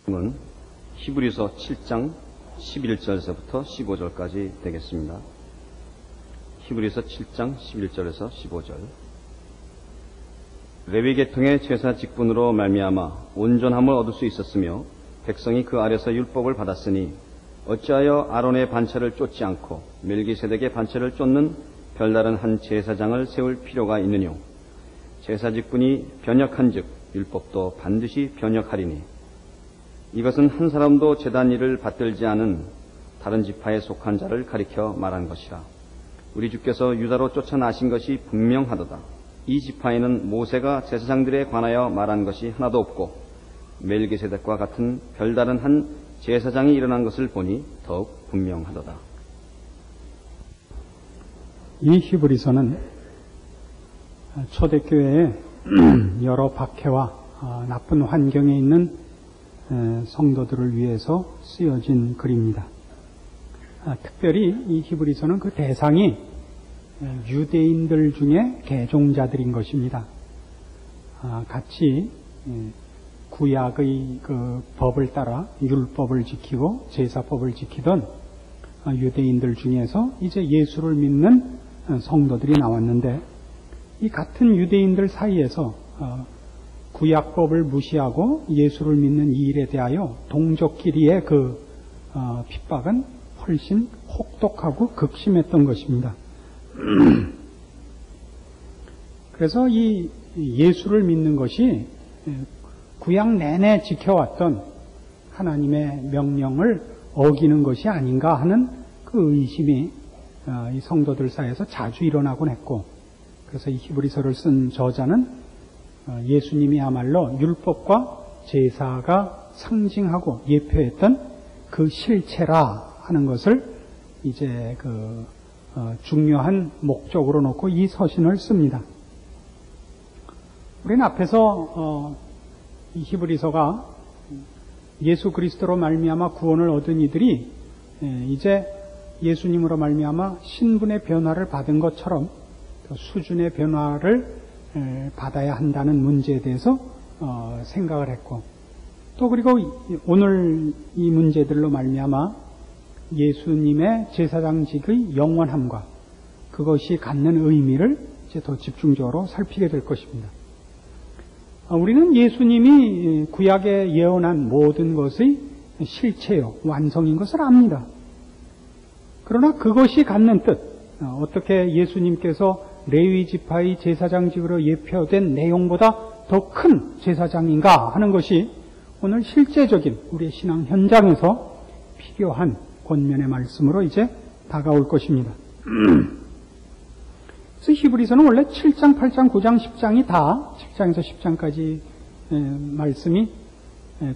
은 히브리서 7장 11절에서부터 15절까지 되겠습니다. 히브리서 7장 11절에서 15절. 레위 계통의 제사 직분으로 말미암아 온전함을 얻을 수 있었으며 백성이 그 아래서 율법을 받았으니 어찌하여 아론의 반차를 쫓지 않고 멜기세덱의 반차를 쫓는 별다른 한 제사장을 세울 필요가 있느뇨. 제사 직분이 변역한즉 율법도 반드시 변역하리니 이것은 한 사람도 제단 일을 받들지 않은 다른 지파에 속한 자를 가리켜 말한 것이라. 우리 주께서 유다로 쫓아나신 것이 분명하도다. 이 지파에는 모세가 제사장들에 관하여 말한 것이 하나도 없고 멜기세덱과 같은 별다른 한 제사장이 일어난 것을 보니 더욱 분명하도다. 이 히브리서는 초대교회의 여러 박해와 나쁜 환경에 있는 성도들을 위해서 쓰여진 글입니다. 특별히 이 히브리서는 그 대상이 유대인들 중에 개종자들인 것입니다. 같이 구약의 그 법을 따라 율법을 지키고 제사법을 지키던 유대인들 중에서 이제 예수를 믿는 성도들이 나왔는데, 이 같은 유대인들 사이에서 구약법을 무시하고 예수를 믿는 이 일에 대하여 동족끼리의 그 핍박은 훨씬 혹독하고 극심했던 것입니다. 그래서 이 예수를 믿는 것이 구약 내내 지켜왔던 하나님의 명령을 어기는 것이 아닌가 하는 그 의심이 이 성도들 사이에서 자주 일어나곤 했고, 그래서 이 히브리서를 쓴 저자는 예수님이야말로 율법과 제사가 상징하고 예표했던 그 실체라 하는 것을 이제 중요한 목적으로 놓고 이 서신을 씁니다. 우리는 앞에서 이 히브리서가 예수 그리스도로 말미암아 구원을 얻은 이들이 이제 예수님으로 말미암아 신분의 변화를 받은 것처럼 수준의 변화를 받아야 한다는 문제에 대해서 생각을 했고, 또 그리고 오늘 이 문제들로 말미암아 예수님의 제사장직의 영원함과 그것이 갖는 의미를 이제 더 집중적으로 살피게 될 것입니다. 우리는 예수님이 구약에 예언한 모든 것의 실체요, 완성인 것을 압니다. 그러나 그것이 갖는 뜻, 어떻게 예수님께서 레위 지파의 제사장직으로 예표된 내용보다 더 큰 제사장인가 하는 것이 오늘 실제적인 우리의 신앙 현장에서 필요한 권면의 말씀으로 이제 다가올 것입니다. 그래서 히브리서는 원래 7장, 8장, 9장, 10장이 다 7장에서 10장까지 말씀이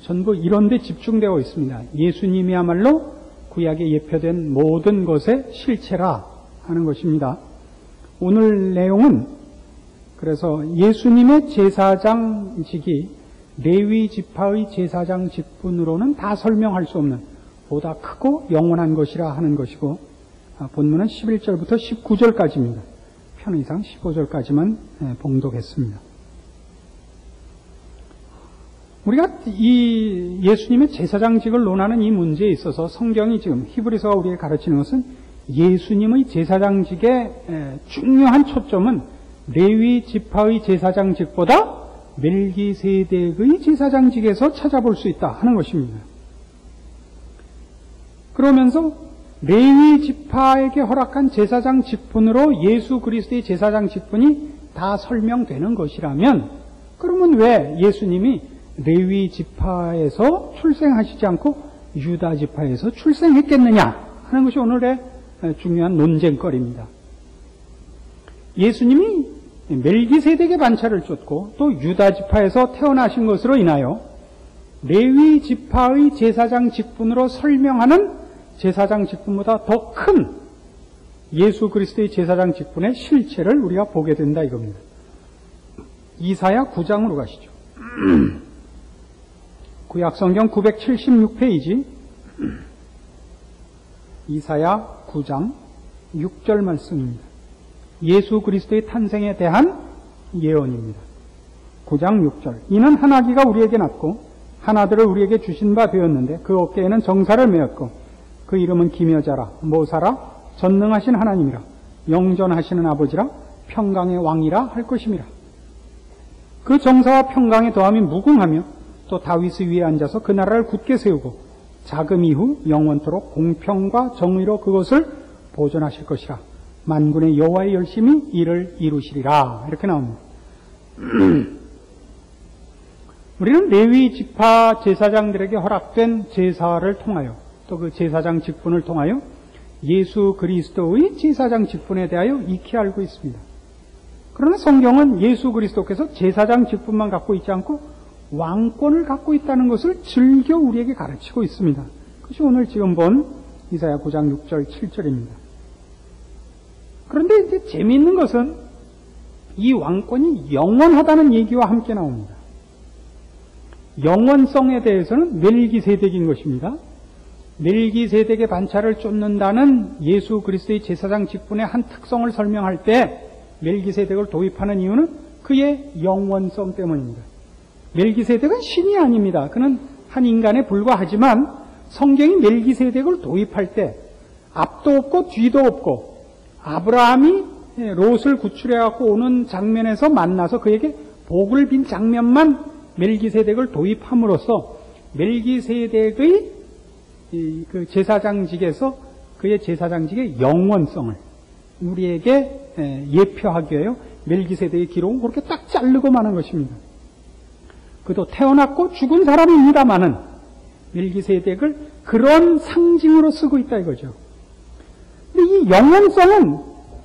전부 이런 데 집중되어 있습니다. 예수님이야말로 구약에 예표된 모든 것의 실체라 하는 것입니다. 오늘 내용은 그래서 예수님의 제사장직이 레위 지파의 제사장 직분으로는 다 설명할 수 없는 보다 크고 영원한 것이라 하는 것이고, 본문은 11절부터 19절까지입니다. 편의상 15절까지만 봉독했습니다. 우리가 이 예수님의 제사장직을 논하는 이 문제에 있어서 성경이 지금 히브리서가 우리에게 가르치는 것은 예수님의 제사장직의 중요한 초점은 레위 지파의 제사장직보다 멜기세덱의 제사장직에서 찾아볼 수 있다 하는 것입니다. 그러면서 레위 지파에게 허락한 제사장 직분으로 예수 그리스도의 제사장 직분이 다 설명되는 것이라면, 그러면 왜 예수님이 레위 지파에서 출생하시지 않고 유다 지파에서 출생했겠느냐 하는 것이 오늘의 중요한 논쟁거리입니다. 예수님이 멜기세덱의 반차를 쫓고 또 유다 지파에서 태어나신 것으로 인하여 레위 지파의 제사장 직분으로 설명하는 제사장 직분보다 더 큰 예수 그리스도의 제사장 직분의 실체를 우리가 보게 된다 이겁니다. 이사야 9장으로 가시죠. 구약성경 976페이지 이사야 9장 6절 말씀입니다. 예수 그리스도의 탄생에 대한 예언입니다. 9장 6절. 이는 한 아기가 우리에게 낳고 한 아들을 우리에게 주신 바 되었는데 그 어깨에는 정사를 메었고 그 이름은 기묘자라 모사라 전능하신 하나님이라 영존하시는 아버지라 평강의 왕이라 할 것임이라. 그 정사와 평강의 더함이 무궁하며 또 다윗의 위에 앉아서 그 나라를 굳게 세우고 자금 이후 영원토록 공평과 정의로 그것을 보존하실 것이라. 만군의 여호와의 열심히 이를 이루시리라. 이렇게 나옵니다. 우리는 레위 지파 제사장들에게 허락된 제사를 통하여 또 그 제사장 직분을 통하여 예수 그리스도의 제사장 직분에 대하여 익히 알고 있습니다. 그러나 성경은 예수 그리스도께서 제사장 직분만 갖고 있지 않고 왕권을 갖고 있다는 것을 즐겨 우리에게 가르치고 있습니다. 그것이 오늘 지금 본 이사야 9장 6절 7절입니다. 그런데 이제 재미있는 것은 이 왕권이 영원하다는 얘기와 함께 나옵니다. 영원성에 대해서는 멜기세덱인 것입니다. 멜기세덱의 반차를 쫓는다는 예수 그리스도의 제사장 직분의 한 특성을 설명할 때 멜기세덱을 도입하는 이유는 그의 영원성 때문입니다. 멜기세덱은 신이 아닙니다. 그는 한 인간에 불과하지만 성경이 멜기세덱을 도입할 때 앞도 없고 뒤도 없고 아브라함이 롯을 구출해갖고 오는 장면에서 만나서 그에게 복을 빈 장면만 멜기세덱을 도입함으로써 멜기세덱의 그 제사장직에서 그의 제사장직의 영원성을 우리에게 예표하기 위하여 멜기세덱의 기록은 그렇게 딱 자르고 마는 것입니다. 그도 태어났고 죽은 사람입니다마는 멜기세덱을 그런 상징으로 쓰고 있다 이거죠. 근데 이 영원성은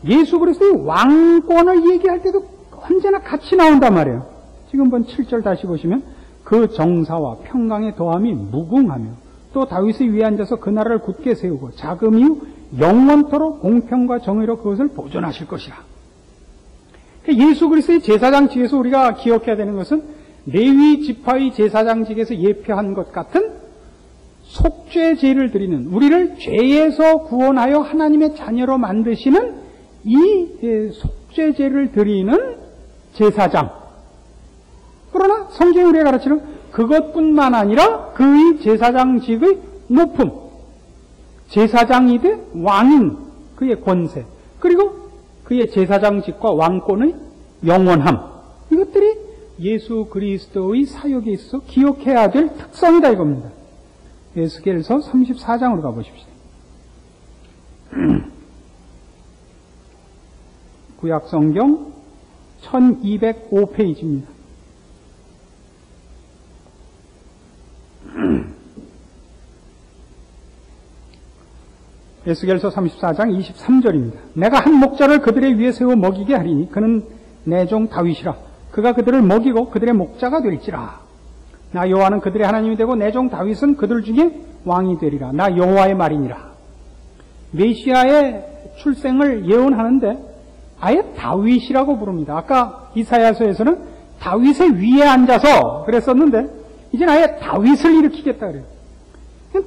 예수 그리스도의 왕권을 얘기할 때도 언제나 같이 나온단 말이에요. 지금 본 7절 다시 보시면 그 정사와 평강의 더함이 무궁하며 또 다윗의 위에 앉아서 그 나라를 굳게 세우고 자금 이후 영원토록 공평과 정의로 그것을 보존하실 것이라. 예수 그리스도의 제사장직에서 우리가 기억해야 되는 것은 레위 지파의 제사장직에서 예표한 것 같은 속죄제를 드리는, 우리를 죄에서 구원하여 하나님의 자녀로 만드시는 이 속죄제를 드리는 제사장. 그러나 성경이 우리가 가르치는 그것뿐만 아니라 그의 제사장직의 높음, 제사장이되 왕인 그의 권세, 그리고 그의 제사장직과 왕권의 영원함, 이것들이 예수 그리스도의 사역에 있어서 기억해야 될 특성이다 이겁니다. 에스겔서 34장으로 가보십시오. 구약성경 1205페이지입니다. 에스겔서 34장 23절입니다. 내가 한 목자를 그들의 위에 세워 먹이게 하리니 그는 내 종 다윗이라. 그가 그들을 먹이고 그들의 목자가 될지라. 나 여호와는 그들의 하나님이 되고 내 종 다윗은 그들 중에 왕이 되리라. 나 여호와의 말이니라. 메시아의 출생을 예언하는데 아예 다윗이라고 부릅니다. 아까 이사야서에서는 다윗의 위에 앉아서 그랬었는데 이제는 아예 다윗을 일으키겠다 그래요.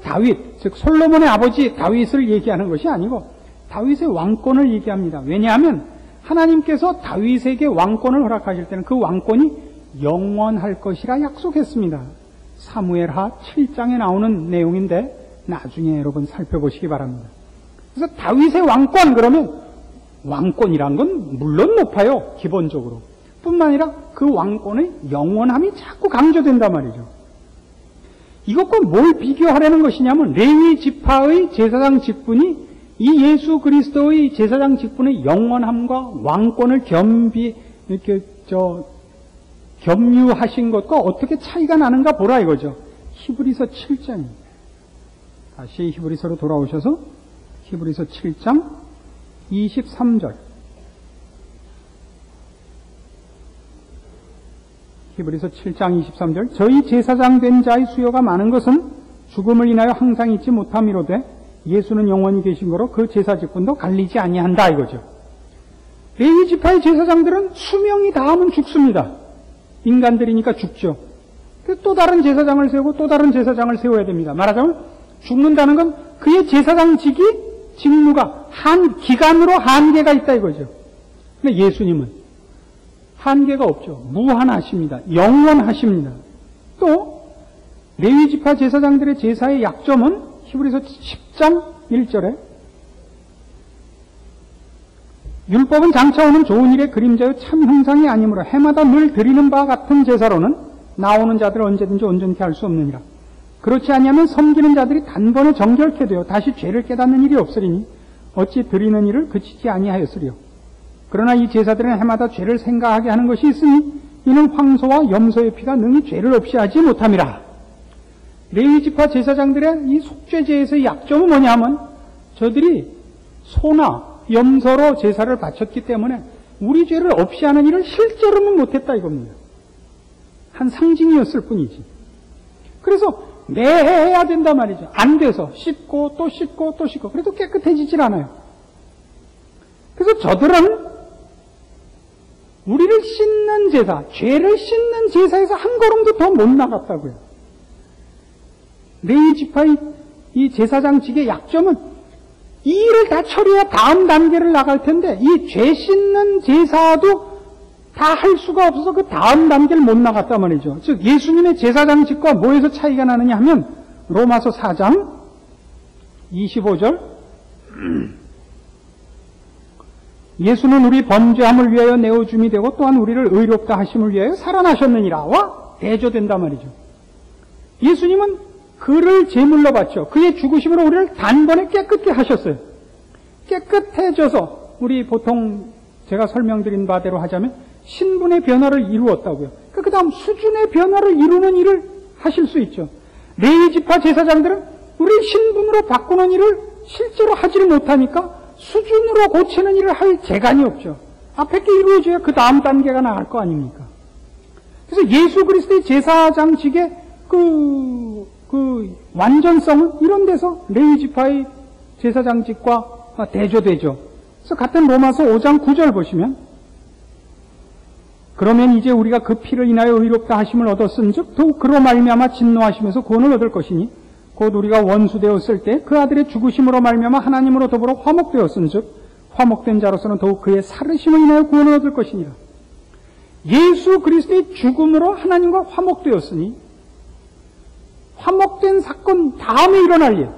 다윗, 즉 솔로몬의 아버지 다윗을 얘기하는 것이 아니고 다윗의 왕권을 얘기합니다. 왜냐하면 하나님께서 다윗에게 왕권을 허락하실 때는 그 왕권이 영원할 것이라 약속했습니다. 사무엘하 7장에 나오는 내용인데 나중에 여러분 살펴보시기 바랍니다. 그래서 다윗의 왕권 그러면 왕권이란 건 물론 높아요. 기본적으로. 뿐만 아니라 그 왕권의 영원함이 자꾸 강조된단 말이죠. 이것과 뭘 비교하려는 것이냐면 레위 지파의 제사장 직분이 이 예수 그리스도의 제사장 직분의 영원함과 왕권을 겸유하신 것과 어떻게 차이가 나는가 보라 이거죠. 히브리서 7장입니다. 다시 히브리서로 돌아오셔서 히브리서 7장 23절. 히브리서 7장 23절. 저희 제사장 된 자의 수요가 많은 것은 죽음을 인하여 항상 잊지 못함이로되 예수는 영원히 계신 거로 그 제사 직분도 갈리지 아니한다 이거죠. 레위 지파의 제사장들은 수명이 닿으면 죽습니다. 인간들이니까 죽죠. 또 다른 제사장을 세우고 또 다른 제사장을 세워야 됩니다. 말하자면 죽는다는 건 그의 제사장 직무가 기간으로 한계가 있다 이거죠. 근데 예수님은 한계가 없죠. 무한하십니다. 영원하십니다. 또 레위 지파 제사장들의 제사의 약점은 히브리서 10장 1절에 율법은 장차 오는 좋은 일의 그림자요 참 형상이 아니므로 해마다 늘 드리는 바와 같은 제사로는 나오는 자들을 언제든지 온전케 할 수 없느니라. 그렇지 아니하면 섬기는 자들이 단번에 정결케 되어 다시 죄를 깨닫는 일이 없으리니 어찌 드리는 일을 그치지 아니하였으리요. 그러나 이 제사들은 해마다 죄를 생각하게 하는 것이 있으니 이는 황소와 염소의 피가 능히 죄를 없이 하지 못함이라. 레위 지파 제사장들의 이 속죄제에서의 약점은 뭐냐면 저들이 소나 염소로 제사를 바쳤기 때문에 우리 죄를 없이 하는 일을 실제로는 못했다 이겁니다. 한 상징이었을 뿐이지. 그래서 매해 해야 된단 말이죠. 안 돼서 씻고 또 씻고 또 씻고 그래도 깨끗해지질 않아요. 그래서 저들은 우리를 씻는 제사, 죄를 씻는 제사에서 한 걸음도 더 못 나갔다고요. 레위 지파의 이 제사장직의 약점은 이 일을 다 처리해야 다음 단계를 나갈 텐데 이 죄 씻는 제사도 다 할 수가 없어서 그 다음 단계를 못 나갔단 말이죠. 즉 예수님의 제사장직과 뭐에서 차이가 나느냐 하면 로마서 4장 25절 예수는 우리 범죄함을 위하여 내어줌이 되고 또한 우리를 의롭다 하심을 위하여 살아나셨느니라와 대조된단 말이죠. 예수님은 그를 제물로 바쳐 그의 죽으심으로 우리를 단번에 깨끗게 하셨어요. 깨끗해져서 우리 보통 제가 설명드린 바대로 하자면 신분의 변화를 이루었다고요. 그 다음 수준의 변화를 이루는 일을 하실 수 있죠. 레위 지파 제사장들은 우리 신분으로 바꾸는 일을 실제로 하지를 못하니까 수준으로 고치는 일을 할 재간이 없죠. 앞에 게 이루어져야 그 다음 단계가 나갈 거 아닙니까? 그래서 예수 그리스도의 제사장직의 그 완전성은 이런 데서 레위 지파의 제사장직과 대조되죠. 그래서 같은 로마서 5장 9절 보시면 그러면 이제 우리가 그 피를 인하여 의롭다 하심을 얻었은즉 더욱 그로 말미암아 진노하시면서 구원을 얻을 것이니 곧 우리가 원수되었을 때 그 아들의 죽으심으로 말미암아 하나님으로 더불어 화목되었은즉 화목된 자로서는 더욱 그의 살으심을 인하여 구원을 얻을 것이니라. 예수 그리스도의 죽음으로 하나님과 화목되었으니 화목된 사건 다음에 일어날 일,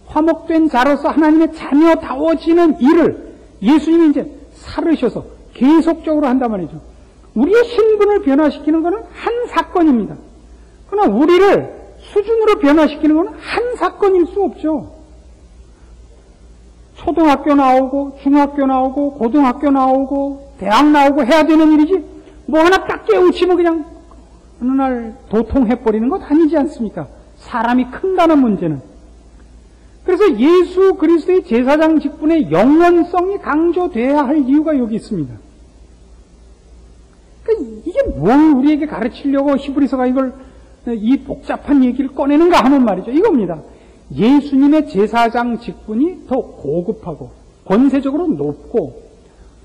화목된 자로서 하나님의 자녀다워지는 일을 예수님이 이제 살으셔서 계속적으로 한단 말이죠. 우리의 신분을 변화시키는 것은 한 사건입니다. 그러나 우리를 수준으로 변화시키는 것은 한 사건일 수 없죠. 초등학교 나오고 중학교 나오고 고등학교 나오고 대학 나오고 해야 되는 일이지 뭐 하나 딱 깨우치면 그냥 어느 날 도통해버리는 것 아니지 않습니까? 사람이 큰다는 문제는. 그래서 예수 그리스도의 제사장 직분의 영원성이 강조돼야 할 이유가 여기 있습니다. 그러니까 이게 뭘 우리에게 가르치려고 히브리서가 이 복잡한 얘기를 꺼내는가 하는 말이죠. 이겁니다. 예수님의 제사장 직분이 더 고급하고 권세적으로 높고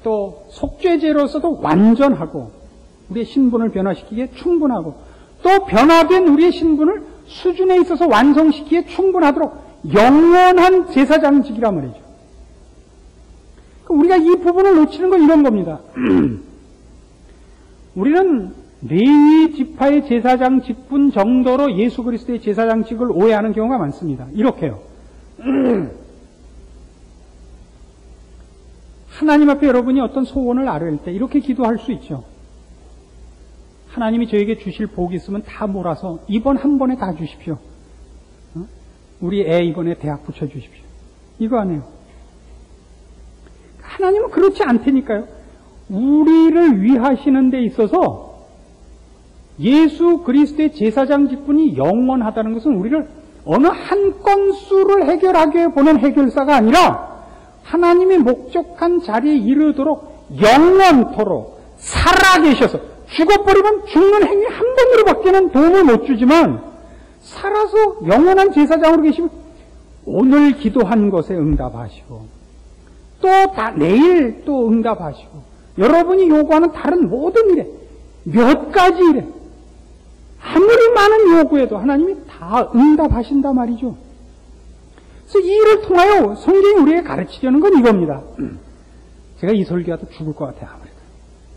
또 속죄제로서도 완전하고 우리의 신분을 변화시키기에 충분하고 또 변화된 우리의 신분을 수준에 있어서 완성시키기에 충분하도록 영원한 제사장직이란 말이죠. 우리가 이 부분을 놓치는 건 이런 겁니다. 우리는 레위 지파의 제사장 직분 정도로 예수 그리스도의 제사장직을 오해하는 경우가 많습니다. 이렇게요. 하나님 앞에 여러분이 어떤 소원을 아뢰을 때 이렇게 기도할 수 있죠. 하나님이 저에게 주실 복이 있으면 다 몰아서 이번 한 번에 다 주십시오. 우리 애 이번에 대학 붙여주십시오. 이거 안 해요. 하나님은 그렇지 않다니까요. 우리를 위하시는 데 있어서 예수 그리스도의 제사장 직분이 영원하다는 것은 우리를 어느 한 건수를 해결하기 위해 보낸 해결사가 아니라 하나님이 목적한 자리에 이르도록 영원토록 살아계셔서 죽어버리면 죽는 행위 한 번으로밖에는 도움을 못 주지만 살아서 영원한 제사장으로 계시면 오늘 기도한 것에 응답하시고 또 내일 또 응답하시고 여러분이 요구하는 다른 모든 일에 몇 가지 일에 아무리 많은 요구에도 하나님이 다 응답하신단 말이죠. 그래서 이 일을 통하여 성경이 우리에게 가르치려는 건 이겁니다. 제가 이 설교하다 죽을 것 같아요. 아무래도.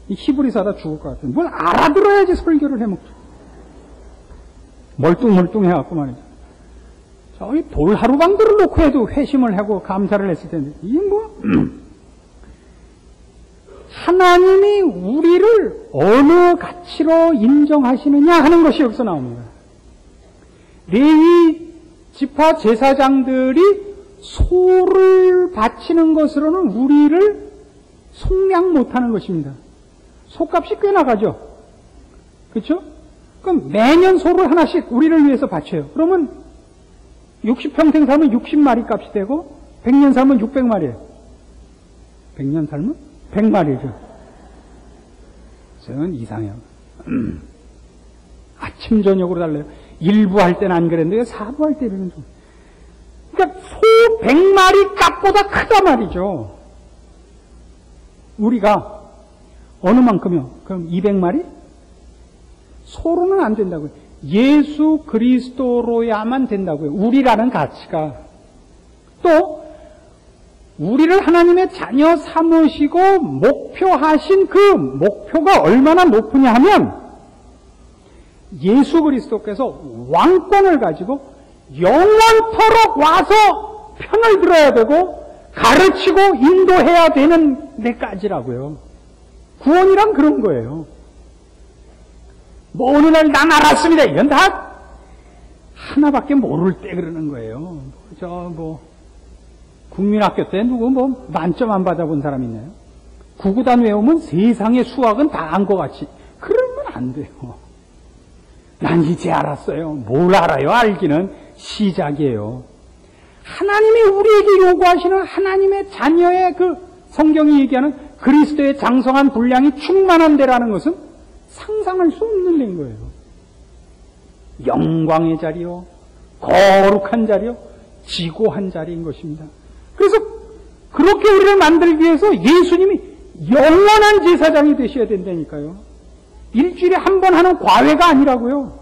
이 히브리서 하다 죽을 것 같아요. 뭘 알아들어야지 설교를 해먹죠. 멀뚱멀뚱해갖고 말이죠. 저기 돌 하루방도를 놓고 해도 회심을 하고 감사를 했을 텐데, 이게 뭐, 하나님이 우리를 어느 가치로 인정하시느냐 하는 것이 여기서 나옵니다. 레위 지파 제사장들이 소를 바치는 것으로는 우리를 속량 못하는 것입니다. 소값이 꽤 나가죠. 그렇죠? 그럼 매년 소를 하나씩 우리를 위해서 바쳐요. 그러면 60평생 살면 60마리 값이 되고 100년 살면 600마리예요. 100년 살면 100마리죠. 저는 이상해요. 아침 저녁으로 달라요. 일부 할 때는 안 그랬는데 사부 할 때 이러는 좀. 그러니까 소 100마리 값보다 크다 말이죠. 우리가 어느 만큼이요? 그럼 200마리? 소로는 안 된다고요. 예수 그리스도로야만 된다고요. 우리라는 가치가. 또 우리를 하나님의 자녀 삼으시고 목표하신 그 목표가 얼마나 높으냐 하면 예수 그리스도께서 왕권을 가지고 영원토록 와서 편을 들어야 되고 가르치고 인도해야 되는 데까지라고요. 구원이란 그런 거예요. 뭐 어느 날 난 알았습니다. 이건 다 하나밖에 모를 때 그러는 거예요. 국민학교 때 누구 만점 안 받아본 사람 있나요? 구구단 외우면 세상의 수학은 다 안 것 같이. 그러면 안 돼요. 난 이제 알았어요. 뭘 알아요? 알기는 시작이에요. 하나님이 우리에게 요구하시는 하나님의 자녀의 그 성경이 얘기하는 그리스도의 장성한 분량이 충만한 데라는 것은 상상할 수 없는 데인 거예요. 영광의 자리요, 거룩한 자리요, 지고한 자리인 것입니다. 그래서 그렇게 우리를 만들기 위해서 예수님이 영원한 제사장이 되셔야 된다니까요. 일주일에 한 번 하는 과외가 아니라고요.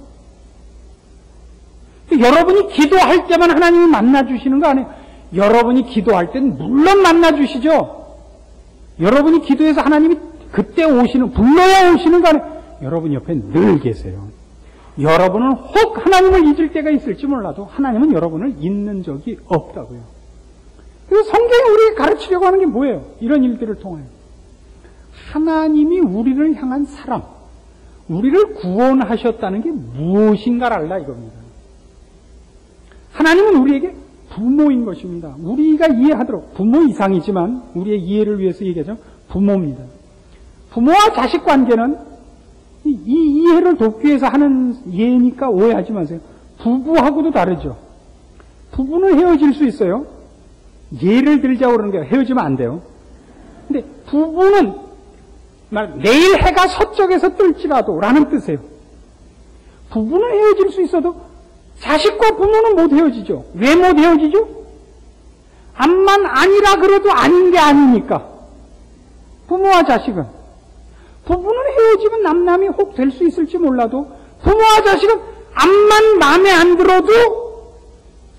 여러분이 기도할 때만 하나님이 만나주시는 거 아니에요. 여러분이 기도할 때는 물론 만나주시죠. 여러분이 기도해서 하나님이 그때 불러야 오시는 거 아니에요. 여러분 옆에 늘 계세요. 여러분은 혹 하나님을 잊을 때가 있을지 몰라도 하나님은 여러분을 잊는 적이 없다고요. 그래서 성경이 우리에게 가르치려고 하는 게 뭐예요? 이런 일들을 통하여 하나님이 우리를 향한 사랑, 우리를 구원하셨다는 게 무엇인가를 알라 이겁니다. 하나님은 우리에게 부모인 것입니다. 우리가 이해하도록, 부모 이상이지만 우리의 이해를 위해서 얘기하죠. 부모입니다. 부모와 자식 관계는 이 이해를 돕기 위해서 하는 예니까 오해하지 마세요. 부부하고도 다르죠. 부부는 헤어질 수 있어요. 예를 들자고 그러는 게 헤어지면 안 돼요. 근데 부부는 내일 해가 서쪽에서 뜰지라도 라는 뜻이에요. 부부는 헤어질 수 있어도 자식과 부모는 못 헤어지죠. 왜 못 헤어지죠? 암만 아니라 그래도 아닌 게 아니니까. 부모와 자식은. 부부는 헤어지면 남남이 혹 될 수 있을지 몰라도 부모와 자식은 암만 마음에 안 들어도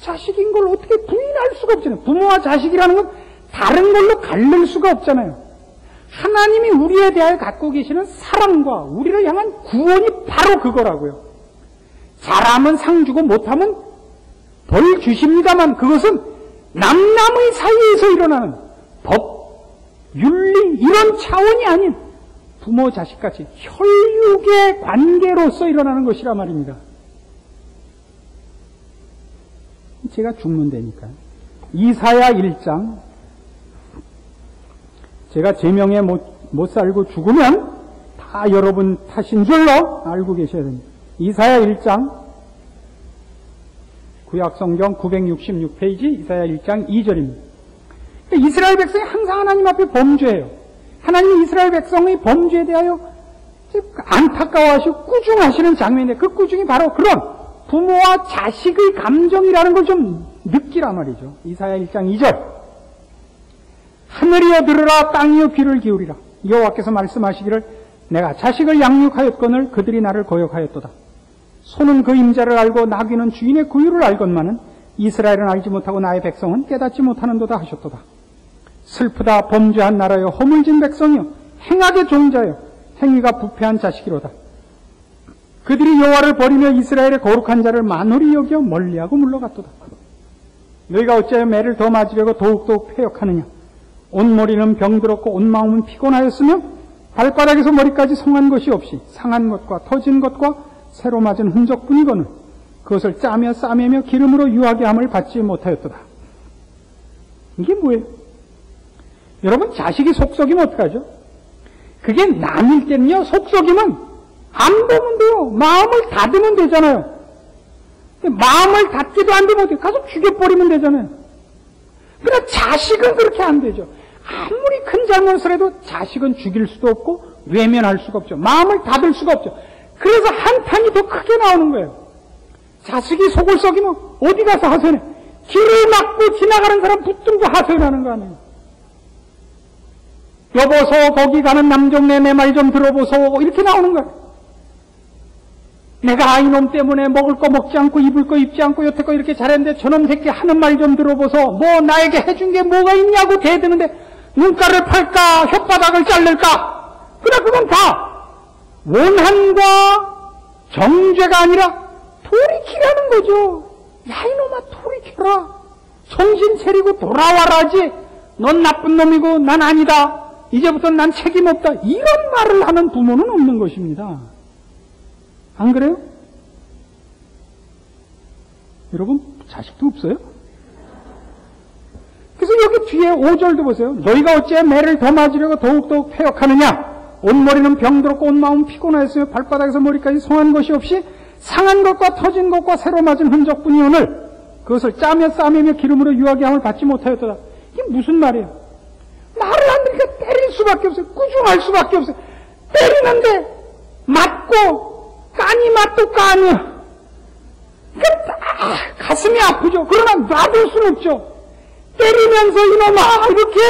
자식인 걸 어떻게 부인할 수가 없잖아요. 부모와 자식이라는 건 다른 걸로 가릴 수가 없잖아요. 하나님이 우리에 대하여 갖고 계시는 사랑과 우리를 향한 구원이 바로 그거라고요. 잘하면 상 주고 못하면 벌 주십니다만 그것은 남남의 사이에서 일어나는 법, 윤리 이런 차원이 아닌 부모 자식같이 혈육의 관계로서 일어나는 것이라 말입니다. 제가 죽는 데니까요. 이사야 1장 제가 제명에 못 살고 죽으면 다 여러분 탓인 줄로 알고 계셔야 됩니다. 이사야 1장 구약성경 966페이지 이사야 1장 2절입니다. 이스라엘 백성이 항상 하나님 앞에 범죄해요. 하나님이 이스라엘 백성의 범죄에 대하여 안타까워하시고 꾸중하시는 장면인데 그 꾸중이 바로 그런 부모와 자식의 감정이라는 걸 좀 느끼란 말이죠. 이사야 1장 2절 하늘이여 들으라 땅이여 귀를 기울이라 여호와께서 말씀하시기를 내가 자식을 양육하였거늘 그들이 나를 거역하였도다. 소는 그 임자를 알고 나귀는 주인의 구유를 알건만은 이스라엘은 알지 못하고 나의 백성은 깨닫지 못하는도다 하셨도다. 슬프다 범죄한 나라여 허물진 백성이여 행악의 종자여 행위가 부패한 자식이로다. 그들이 여호와를 버리며 이스라엘의 거룩한 자를 만홀히 여겨 멀리하고 물러갔도다. 너희가 어찌하여 매를 더 맞으려고 더욱더욱 패역하느냐. 온 머리는 병들었고 온 마음은 피곤하였으며 발바닥에서 머리까지 성한 것이 없이 상한 것과 터진 것과 새로 맞은 흔적뿐이거늘 그것을 짜며 싸매며 기름으로 유하게 함을 받지 못하였도다. 이게 뭐예요? 여러분, 자식이 속썩이면 어떡하죠? 그게 남일 때는요, 속썩이면 안 보면 돼요. 마음을 닫으면 되잖아요. 마음을 닫지도 안 되면 가서 죽여버리면 되잖아요. 그러나 자식은 그렇게 안 되죠. 아무리 큰 잘못을 해도 자식은 죽일 수도 없고 외면할 수가 없죠. 마음을 닫을 수가 없죠. 그래서 한탄이 더 크게 나오는 거예요. 자식이 속을 썩이면 어디 가서 하소연해? 길을 막고 지나가는 사람 붙들고 하소연하는 거 아니에요. 여보소 거기 가는 남종네 내 말 좀 들어보소 이렇게 나오는 거예요. 내가 이놈 때문에 먹을 거 먹지 않고 입을 거 입지 않고 여태껏 이렇게 잘했는데 저놈 새끼 하는 말 좀 들어보소. 뭐 나에게 해준 게 뭐가 있냐고 대드는데 눈가를 팔까 혓바닥을 자를까. 그러나 그건 다 원한과 정죄가 아니라 돌이키라는 거죠. 야 이놈아 돌이켜라. 정신 차리고 돌아와라지. 넌 나쁜 놈이고 난 아니다. 이제부터 난 책임 없다. 이런 말을 하는 부모는 없는 것입니다. 안 그래요? 여러분 자식도 없어요? 그래서 여기 뒤에 5절도 보세요. 너희가 어찌해 매를 더 맞으려고 더욱더욱 패역하느냐. 온 머리는 병들었고 온 마음은 피곤하였으며 발바닥에서 머리까지 성한 것이 없이 상한 것과 터진 것과 새로 맞은 흔적뿐이오늘 그것을 짜며 싸매며 기름으로 유하게 함을 받지 못하였도다. 이게 무슨 말이에요? 말을 안 들으니까 때릴 수밖에 없어요. 꾸중할 수밖에 없어요. 때리는데 맞고 까니 맛도 까니야. 가슴이 아프죠. 그러나 놔둘 수는 없죠. 때리면서 이놈아 이렇게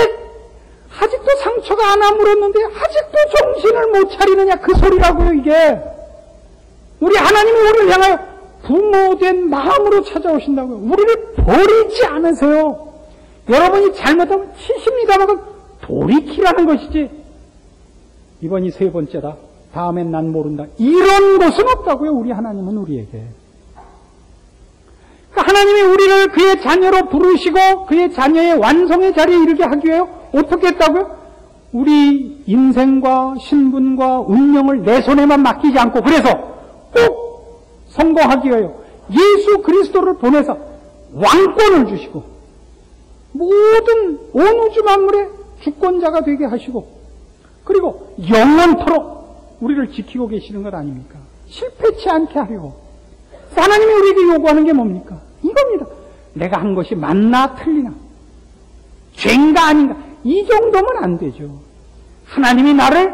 아직도 상처가 안 아물었는데 아직도 정신을 못 차리느냐 그 소리라고요. 이게 우리 하나님이 우리를 향하여 부모된 마음으로 찾아오신다고요. 우리를 버리지 않으세요. 여러분이 잘못하면 치십니다만 돌이키라는 것이지 이번이 세 번째다. 다음엔 난 모른다. 이런 것은 없다고요. 우리 하나님은 우리에게. 그러니까 하나님이 우리를 그의 자녀로 부르시고 그의 자녀의 완성의 자리에 이르게 하기 위해 어떻게 했다고요? 우리 인생과 신분과 운명을 내 손에만 맡기지 않고 그래서 꼭 성공하기 위하여 예수 그리스도를 보내서 왕권을 주시고 모든 온 우주 만물의 주권자가 되게 하시고 그리고 영원토록 우리를 지키고 계시는 것 아닙니까? 실패치 않게 하려고. 하나님이 우리에게 요구하는 게 뭡니까? 이겁니다. 내가 한 것이 맞나 틀리나 죄인가 아닌가 이 정도면 안 되죠. 하나님이 나를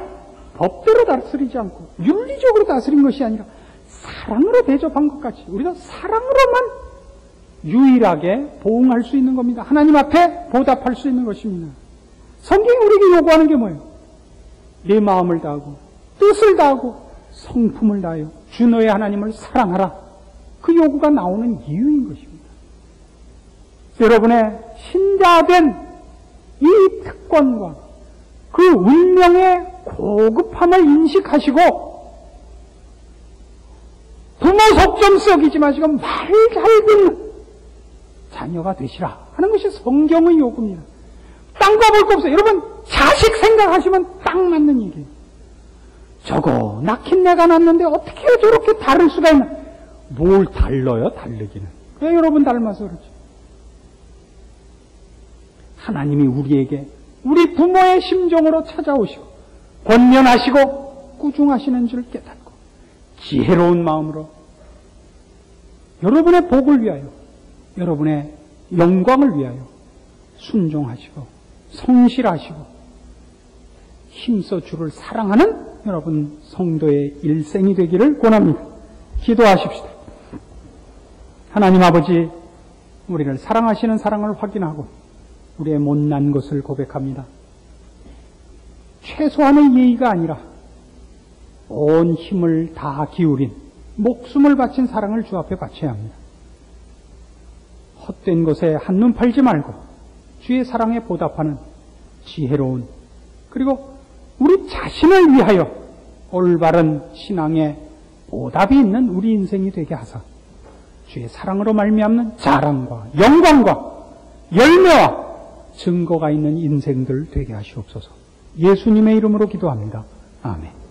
법대로 다스리지 않고 윤리적으로 다스린 것이 아니라 사랑으로 대접한 것 같이 우리가 사랑으로만 유일하게 보응할 수 있는 겁니다. 하나님 앞에 보답할 수 있는 것입니다. 성경이 우리에게 요구하는 게 뭐예요? 내 마음을 다하고 뜻을 다하고 성품을 다하여 주 너의 하나님을 사랑하라. 그 요구가 나오는 이유인 것입니다. 여러분의 신자된 이 특권과 그 운명의 고급함을 인식하시고 부모 속 좀 썩이지 마시고 말 잘 듣는 자녀가 되시라 하는 것이 성경의 요구입니다. 딴 거 볼 거 없어요. 여러분 자식 생각하시면 딱 맞는 얘기예요. 저거 낳긴 내가 낳았는데 어떻게 저렇게 다를 수가 있나. 뭘 달라요 다르기는. 왜 여러분 닮아서 그러죠. 하나님이 우리에게 우리 부모의 심정으로 찾아오시고 권면하시고 꾸중하시는 줄 깨닫고 지혜로운 마음으로 여러분의 복을 위하여 여러분의 영광을 위하여 순종하시고 성실하시고 힘써 주를 사랑하는 여러분 성도의 일생이 되기를 권합니다. 기도하십시다. 하나님 아버지, 우리를 사랑하시는 사랑을 확인하고 우리의 못난 것을 고백합니다. 최소한의 예의가 아니라 온 힘을 다 기울인 목숨을 바친 사랑을 주 앞에 바쳐야 합니다. 헛된 것에 한눈 팔지 말고 주의 사랑에 보답하는 지혜로운 그리고 우리 자신을 위하여 올바른 신앙의 보답이 있는 우리 인생이 되게 하사 주의 사랑으로 말미암는 자랑과 영광과 열매와 증거가 있는 인생들 되게 하시옵소서. 예수님의 이름으로 기도합니다. 아멘.